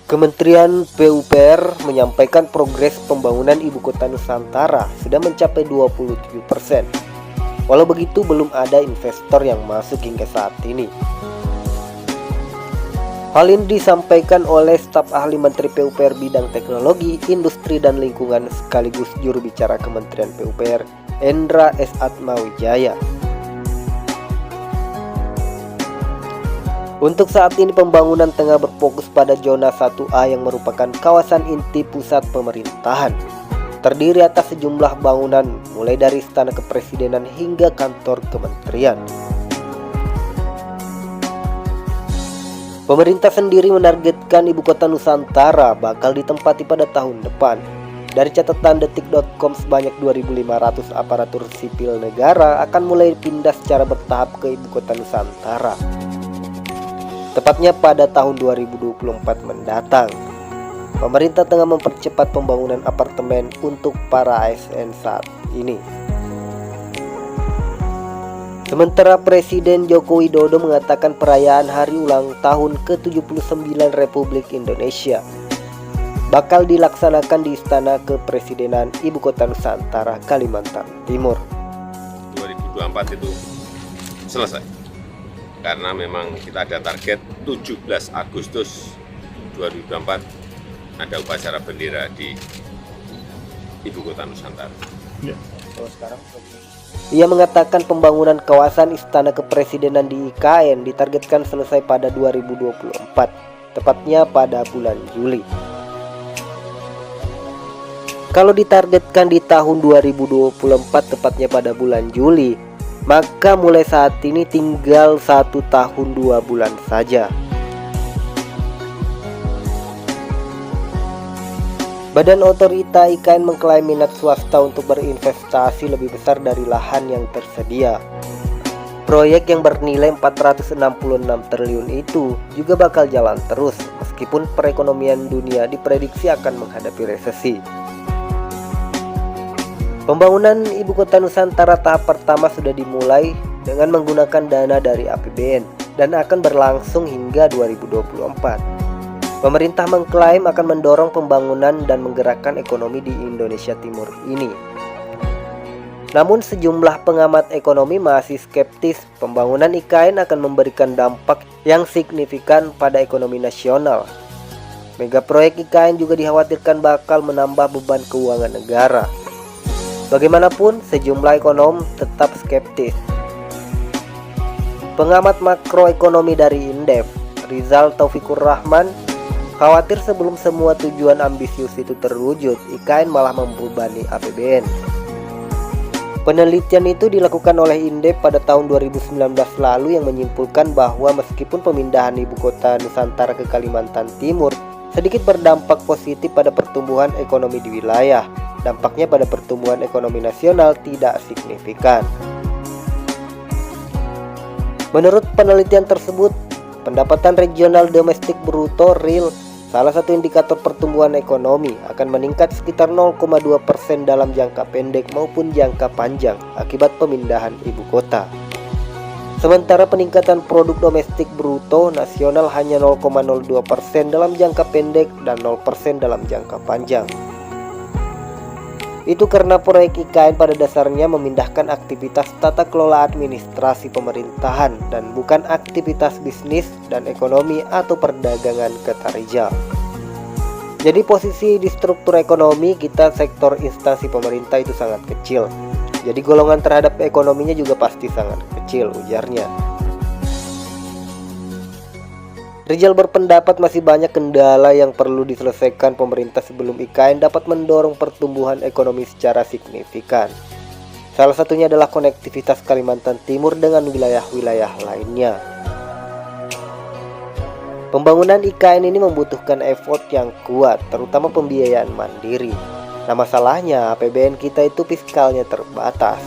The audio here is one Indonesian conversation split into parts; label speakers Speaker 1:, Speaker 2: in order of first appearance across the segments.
Speaker 1: Kementerian PUPR menyampaikan progres pembangunan Ibu Kota Nusantara sudah mencapai 27%. Walau begitu, belum ada investor yang masuk hingga saat ini. Hal ini disampaikan oleh staf ahli Menteri PUPR bidang teknologi, industri dan lingkungan sekaligus juru bicara Kementerian PUPR, Endra S. Atmawijaya. Untuk saat ini pembangunan tengah berfokus pada zona 1A yang merupakan kawasan inti pusat pemerintahan. Terdiri atas sejumlah bangunan mulai dari Istana Kepresidenan hingga kantor kementerian. Pemerintah sendiri menargetkan Ibu Kota Nusantara bakal ditempati pada tahun depan. Dari catatan detik.com, sebanyak 2.500 aparatur sipil negara akan mulai pindah secara bertahap ke Ibu Kota Nusantara, tepatnya pada tahun 2024 mendatang. Pemerintah tengah mempercepat pembangunan apartemen untuk para ASN saat ini. Sementara Presiden Joko Widodo mengatakan perayaan hari ulang tahun ke-79 Republik Indonesia bakal dilaksanakan di Istana Kepresidenan Ibu Kota Nusantara, Kalimantan Timur.
Speaker 2: 2024 itu selesai. Karena memang kita ada target 17 Agustus 2024 ada upacara bendera di Ibu Kota Nusantara.
Speaker 1: Ia mengatakan pembangunan kawasan Istana Kepresidenan di IKN ditargetkan selesai pada 2024, tepatnya pada bulan Juli. Kalau ditargetkan di tahun 2024, tepatnya pada bulan Juli, maka mulai saat ini tinggal 1 tahun 2 bulan saja. Badan Otorita IKN mengklaim minat swasta untuk berinvestasi lebih besar dari lahan yang tersedia. Proyek yang bernilai 466 triliun itu juga bakal jalan terus meskipun perekonomian dunia diprediksi akan menghadapi resesi. Pembangunan Ibu Kota Nusantara tahap pertama sudah dimulai dengan menggunakan dana dari APBN dan akan berlangsung hingga 2024. Pemerintah mengklaim akan mendorong pembangunan dan menggerakkan ekonomi di Indonesia Timur ini. Namun sejumlah pengamat ekonomi masih skeptis pembangunan IKN akan memberikan dampak yang signifikan pada ekonomi nasional. Mega proyek IKN juga dikhawatirkan bakal menambah beban keuangan negara. Bagaimanapun, sejumlah ekonom tetap skeptis. Pengamat makroekonomi dari Indef, Rizal Taufikur Rahman, khawatir sebelum semua tujuan ambisius itu terwujud, IKN malah membebani APBN. Penelitian itu dilakukan oleh Indef pada tahun 2019 lalu yang menyimpulkan bahwa meskipun pemindahan Ibu Kota Nusantara ke Kalimantan Timur sedikit berdampak positif pada pertumbuhan ekonomi di wilayah, dampaknya pada pertumbuhan ekonomi nasional tidak signifikan. Menurut penelitian tersebut, pendapatan regional domestik bruto real, salah satu indikator pertumbuhan ekonomi, akan meningkat sekitar 0,2% dalam jangka pendek maupun jangka panjang akibat pemindahan ibu kota. Sementara peningkatan produk domestik bruto nasional hanya 0,02% dalam jangka pendek dan 0% dalam jangka panjang. Itu karena proyek IKN pada dasarnya memindahkan aktivitas tata kelola administrasi pemerintahan dan bukan aktivitas bisnis dan ekonomi atau perdagangan ke Rijal. Jadi posisi di struktur ekonomi kita sektor instansi pemerintah itu sangat kecil. Jadi golongan terhadap ekonominya juga pasti sangat kecil, ujarnya. Rizal berpendapat masih banyak kendala yang perlu diselesaikan pemerintah sebelum IKN dapat mendorong pertumbuhan ekonomi secara signifikan. Salah satunya adalah konektivitas Kalimantan Timur dengan wilayah-wilayah lainnya. Pembangunan IKN ini membutuhkan effort yang kuat, terutama pembiayaan mandiri. Nah, masalahnya APBN kita itu fiskalnya terbatas.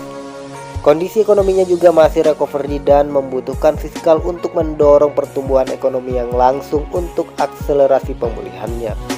Speaker 1: Kondisi ekonominya juga masih recovery dan membutuhkan fiskal untuk mendorong pertumbuhan ekonomi yang langsung untuk akselerasi pemulihannya.